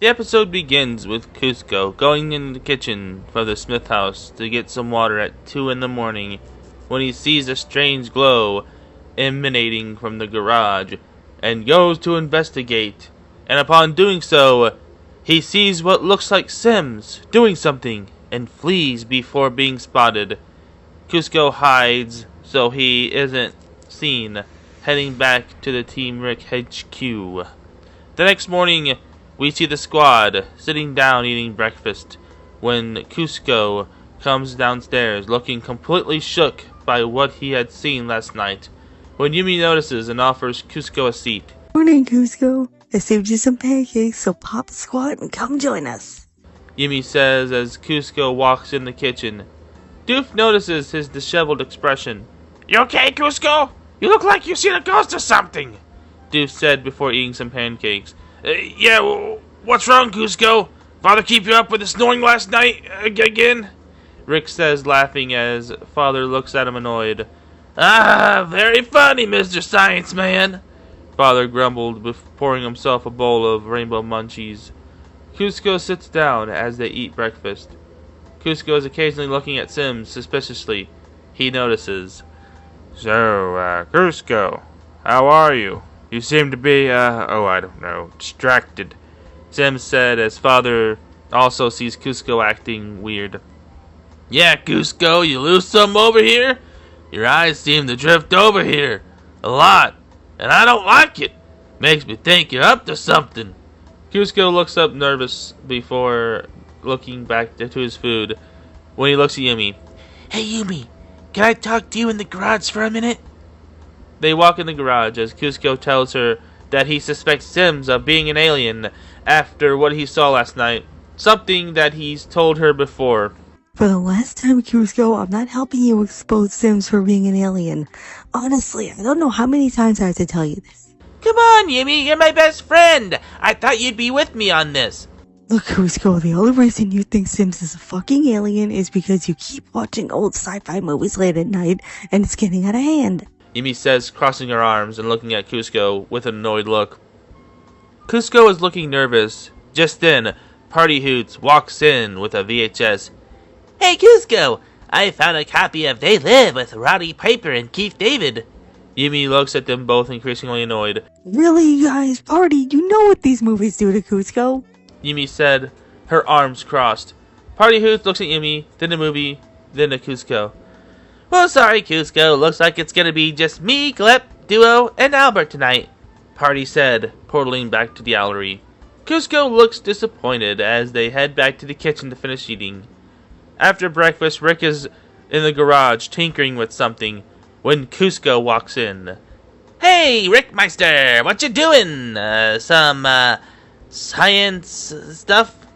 The episode begins with Kuzco going in the kitchen for the Smith house to get some water at 2 in the morning when he sees a strange glow emanating from the garage and goes to investigate. And upon doing so, he sees what looks like Sims doing something and flees before being spotted. Kuzco hides so he isn't seen, heading back to the Team Rick HQ. The next morning, we see the squad sitting down eating breakfast when Kuzco comes downstairs looking completely shook by what he had seen last night. When Yumi notices and offers Kuzco a seat. Morning, Kuzco. I saved you some pancakes, so pop the squad and come join us. Yumi says as Kuzco walks in the kitchen. Doof notices his disheveled expression. You okay, Kuzco? You look like you've seen a ghost or something, Doof said before eating some pancakes. Yeah, what's wrong, Kuzco? Father keep you up with the snoring last night again? Rick says, laughing as Father looks at him annoyed. Ah, very funny, Mr. Science Man, Father grumbled before pouring himself a bowl of rainbow munchies. Kuzco sits down as they eat breakfast. Kuzco is occasionally looking at Sims suspiciously. He notices. So, Kuzco, how are you? You seem to be, I don't know, distracted. Sims said as Father also sees Kuzco acting weird. Yeah, Kuzco, you lose something over here? Your eyes seem to drift over here. A lot. And I don't like it. Makes me think you're up to something. Kuzco looks up nervous before looking back to his food. When he looks at Yumi. Hey, Yumi, can I talk to you in the garage for a minute? They walk in the garage as Kuzco tells her that he suspects Sims of being an alien after what he saw last night. Something that he's told her before. For the last time, Kuzco, I'm not helping you expose Sims for being an alien. Honestly, I don't know how many times I have to tell you this. Come on, Yumi, you're my best friend. I thought you'd be with me on this. Look, Kuzco, the only reason you think Sims is a fucking alien is because you keep watching old sci-fi movies late at night and it's getting out of hand. Yumi says, crossing her arms and looking at Kuzco with an annoyed look. Kuzco is looking nervous. Just then, Party Hoots walks in with a VHS. Hey, Kuzco, I found a copy of They Live with Roddy Piper and Keith David. Yumi looks at them both increasingly annoyed. Really, you guys? Party, you know what these movies do to Kuzco? Yumi said, her arms crossed. Party Hoots looks at Yumi, then the movie, then at Kuzco. Well, sorry, Kuzco. Looks like it's gonna be just me, Glep, Duo, and Albert tonight, Party said, portaling back to the gallery. Kuzco looks disappointed as they head back to the kitchen to finish eating. After breakfast, Rick is in the garage tinkering with something when Kuzco walks in. Hey, Rickmeister, what you doing? Some science stuff?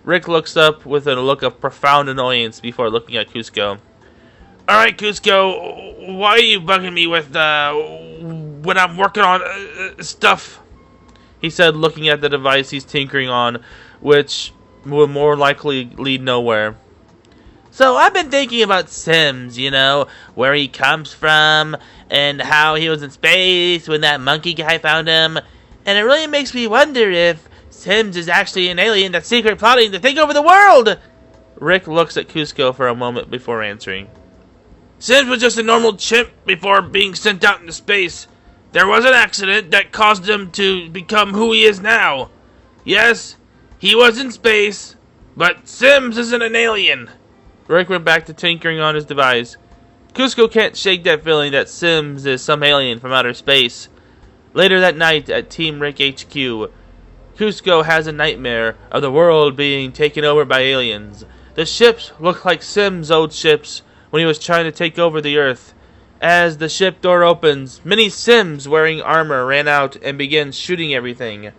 Rick looks up with a look of profound annoyance before looking at Kuzco. Alright, Kuzco, why are you bugging me with, when I'm working on, stuff? He said, looking at the device he's tinkering on, which will more likely lead nowhere. So I've been thinking about Sims, you know, where he comes from, and how he was in space when that monkey guy found him, and it really makes me wonder if Sims is actually an alien that's secretly plotting to take over the world! Rick looks at Kuzco for a moment before answering. Sims was just a normal chimp before being sent out into space. There was an accident that caused him to become who he is now. Yes, he was in space, but Sims isn't an alien. Rick went back to tinkering on his device. Kuzco can't shake that feeling that Sims is some alien from outer space. Later that night at Team Rick HQ, Kuzco has a nightmare of the world being taken over by aliens. The ships look like Sims' old ships when he was trying to take over the Earth. As the ship door opens, many Sims wearing armor ran out and begin shooting everything.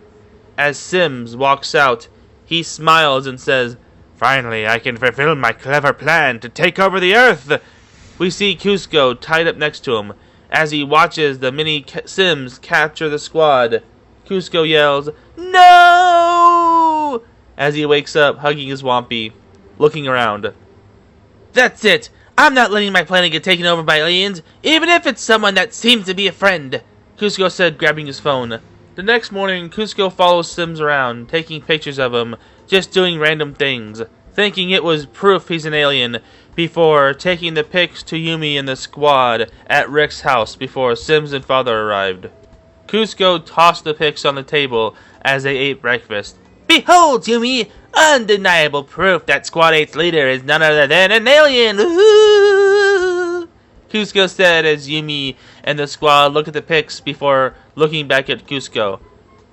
As Sims walks out, he smiles and says, Finally, I can fulfill my clever plan to take over the Earth! We see Kuzco tied up next to him as he watches the many Sims capture the squad. Kuzco yells, "No!" as he wakes up, hugging his Wampy, looking around. That's it! I'm not letting my planet get taken over by aliens, even if it's someone that seems to be a friend, Kuzco said, grabbing his phone. The next morning, Kuzco follows Sims around, taking pictures of him, just doing random things, thinking it was proof he's an alien, before taking the pics to Yumi and the squad at Rick's house before Sims and father arrived. Kuzco tossed the pics on the table as they ate breakfast. Behold, Yumi! Undeniable proof that Squad 8's leader is none other than an alien! Woo-hoo! Kuzco said as Yumi and the squad looked at the pics before looking back at Kuzco.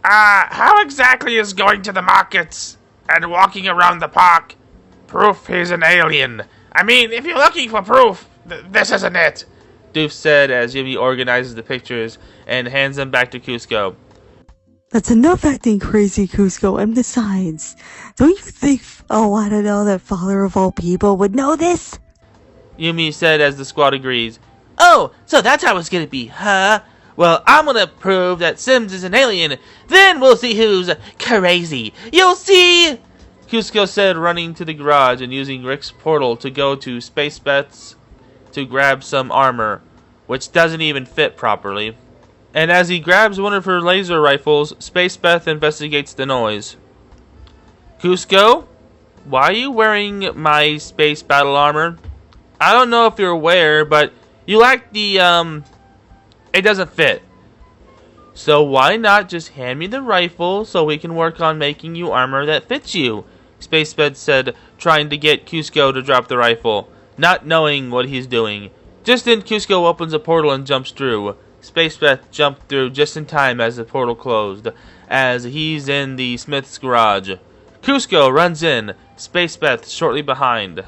How exactly is going to the markets and walking around the park proof he's an alien? I mean, if you're looking for proof, this isn't it. Doof said as Yumi organizes the pictures and hands them back to Kuzco. That's enough acting crazy, Kuzco, and besides, don't you think, I don't know, that father of all people would know this? Yumi said as the squad agrees. Oh, so that's how it's gonna be, huh? Well, I'm gonna prove that Sims is an alien. Then we'll see who's crazy. You'll see! Kuzco said, running to the garage and using Rick's portal to go to Space Beth's to grab some armor, which doesn't even fit properly. And as he grabs one of her laser rifles, Space Beth investigates the noise. Kuzco, why are you wearing my space battle armor? I don't know if you're aware, but you lack the, it doesn't fit. So why not just hand me the rifle so we can work on making you armor that fits you? Space Beth said, trying to get Kuzco to drop the rifle, not knowing what he's doing. Just then, Kuzco opens a portal and jumps through. Space Beth jumped through just in time as the portal closed, as he's in the smith's garage. Kuzco runs in, Space Beth shortly behind.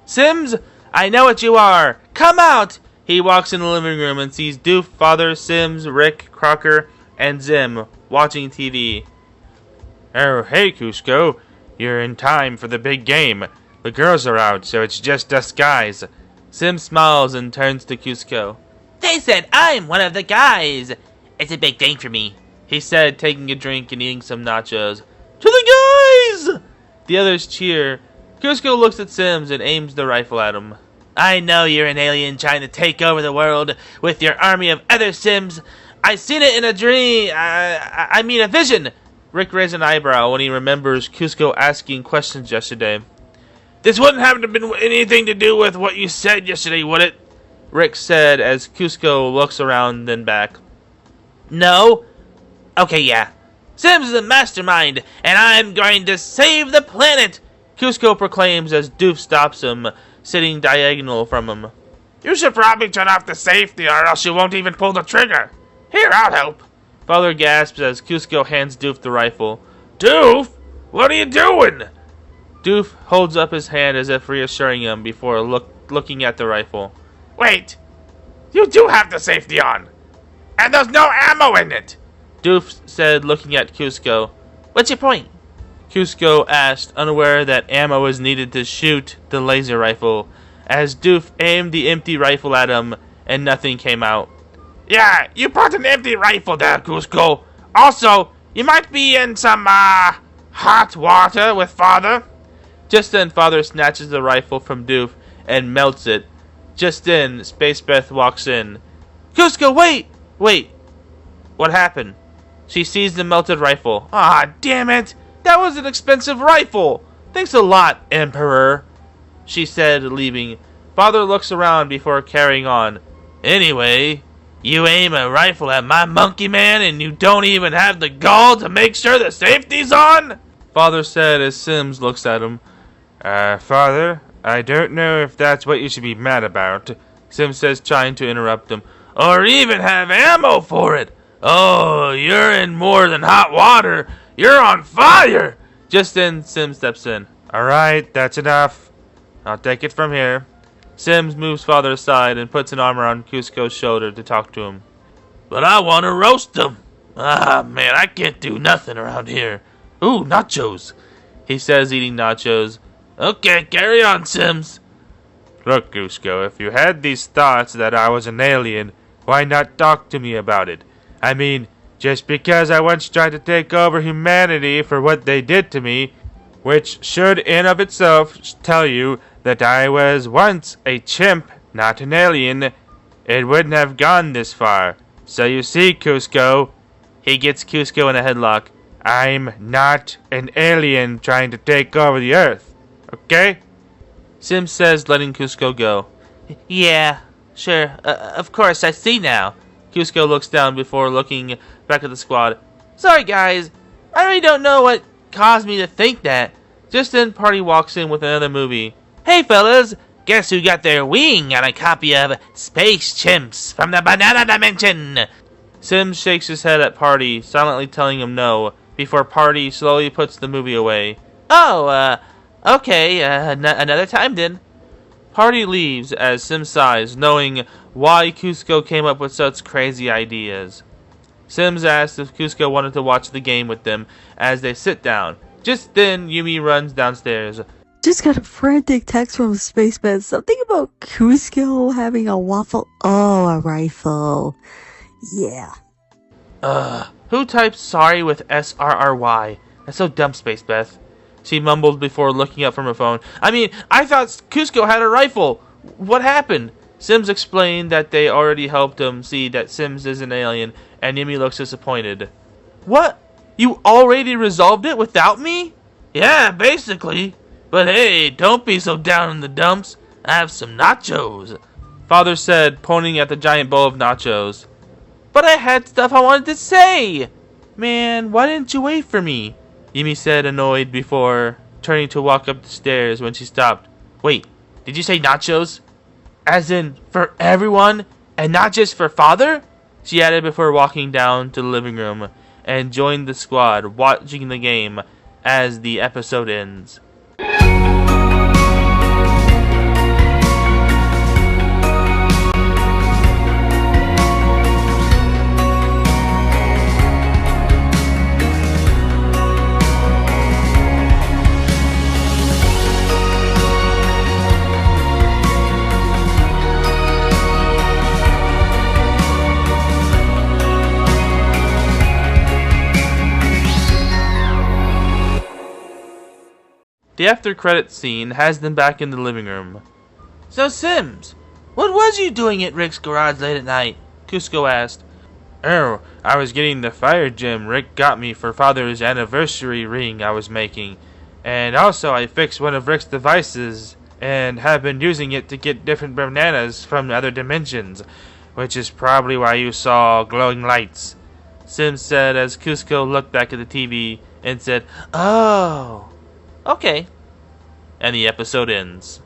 Sims, I know what you are! Come out! He walks in the living room and sees Doof, Father, Sims, Rick, Crocker, and Zim watching TV. Oh, hey, Kuzco. You're in time for the big game. The girls are out, so it's just us guys. Sim smiles and turns to Kuzco. They said I'm one of the guys. It's a big day for me, he said, taking a drink and eating some nachos. To the guys! The others cheer. Kuzco looks at Sims and aims the rifle at him. I know you're an alien trying to take over the world with your army of other Sims. I seen it in a dream. I mean a vision. Rick raised an eyebrow when he remembers Kuzco asking questions yesterday. This wouldn't have been anything to do with what you said yesterday, would it? Rick said as Kuzco looks around then back. No? Okay, yeah. Sims is a mastermind, and I'm going to save the planet! Kuzco proclaims as Doof stops him, sitting diagonal from him. You should probably turn off the safety or else you won't even pull the trigger. Here, I'll help. Father gasps as Kuzco hands Doof the rifle. Doof? What are you doing? Doof holds up his hand as if reassuring him before looking at the rifle. Wait, you do have the safety on, and there's no ammo in it. Doof said, looking at Kuzco. What's your point? Kuzco asked, unaware that ammo was needed to shoot the laser rifle, as Doof aimed the empty rifle at him, and nothing came out. Yeah, you brought an empty rifle there, Kuzco. Also, you might be in some, hot water with Father. Just then, Father snatches the rifle from Doof and melts it. Just then, Space Beth walks in. Kuzco, wait! Wait. What happened? She sees the melted rifle. Ah, damn it! That was an expensive rifle! Thanks a lot, Emperor, she said, leaving. Father looks around before carrying on. Anyway, you aim a rifle at my monkey man and you don't even have the gall to make sure the safety's on? Father said as Sims looks at him. Father, I don't know if that's what you should be mad about, Sims says, trying to interrupt him. Or even have ammo for it. Oh, you're in more than hot water. You're on fire. Just then, Sims steps in. Alright, that's enough. I'll take it from here. Sims moves Father aside and puts an arm around Kuzco's shoulder to talk to him. But I want to roast him. Ah, man, I can't do nothing around here. Ooh, nachos, he says, eating nachos. Okay, carry on, Sims. Look, Kuzco, if you had these thoughts that I was an alien, why not talk to me about it? I mean, just because I once tried to take over humanity for what they did to me, which should in of itself tell you that I was once a chimp, not an alien, it wouldn't have gone this far. So you see, Kuzco, He gets Kuzco in a headlock. I'm not an alien trying to take over the Earth, okay? Sims says, letting Kuzco go. Yeah, sure. Of course, I see now. Kuzco looks down before looking back at the squad. Sorry, guys. I really don't know what caused me to think that. Just then, Party walks in with another movie. Hey, fellas. Guess who got their wing on a copy of Space Chimps from the Banana Dimension? Sims shakes his head at Party, silently telling him no, before Party slowly puts the movie away. Oh, okay. Another time then. Party leaves as Sims sighs, knowing why Kuzco came up with such crazy ideas. Sims asks if Kuzco wanted to watch the game with them as they sit down. Just then, Yumi runs downstairs. Just got a frantic text from Spaceman. Something about Kuzco having a waffle. Oh, a rifle. Yeah. Who types sorry with SRRY? That's so dumb, Space Beth. She mumbled before looking up from her phone. I mean, I thought Kuzco had a rifle. What happened? Sims explained that they already helped him see that Sims is an alien, and Yumi looks disappointed. What? You already resolved it without me? Yeah, basically. But hey, don't be so down in the dumps. I have some nachos. Father said, pointing at the giant bowl of nachos. But I had stuff I wanted to say. Man, why didn't you wait for me? Yumi said, annoyed, before turning to walk up the stairs when she stopped. Wait, did you say nachos? As in, for everyone, and not just for Father? She added before walking down to the living room and joined the squad, watching the game as the episode ends. The after-credits scene has them back in the living room. So, Sims, what was you doing at Rick's garage late at night? Kuzco asked. Oh, I was getting the fire gem Rick got me for Father's anniversary ring I was making. And also I fixed one of Rick's devices and have been using it to get different bananas from other dimensions, which is probably why you saw glowing lights, Sims said as Kuzco looked back at the TV and said, Oh. Okay. And the episode ends.